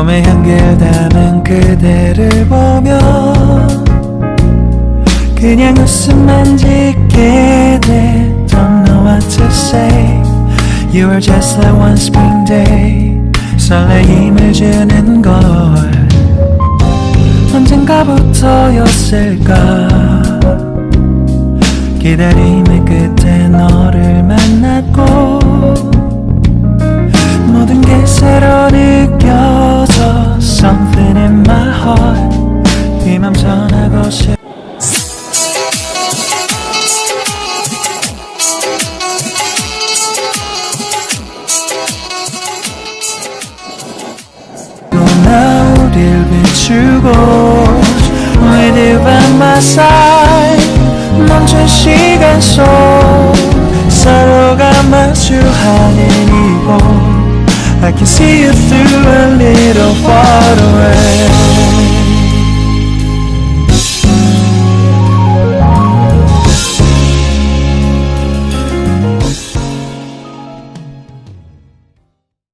봄의 향기를 담은 그대를 보며 그냥 웃음만 짓게 돼. Don't know what to say. You were just like one spring day. 설레임을 주는 걸 언젠가부터였을까. 기다림의 끝에 너를 만났고 모든 게 새로 느껴져. Something in my heart. 이 맘 전하고 싶어. 나 우릴 비추고 With you by my side. 멈춘 시간 속 서로가 마주하는 이곳 I can see you through a little far away.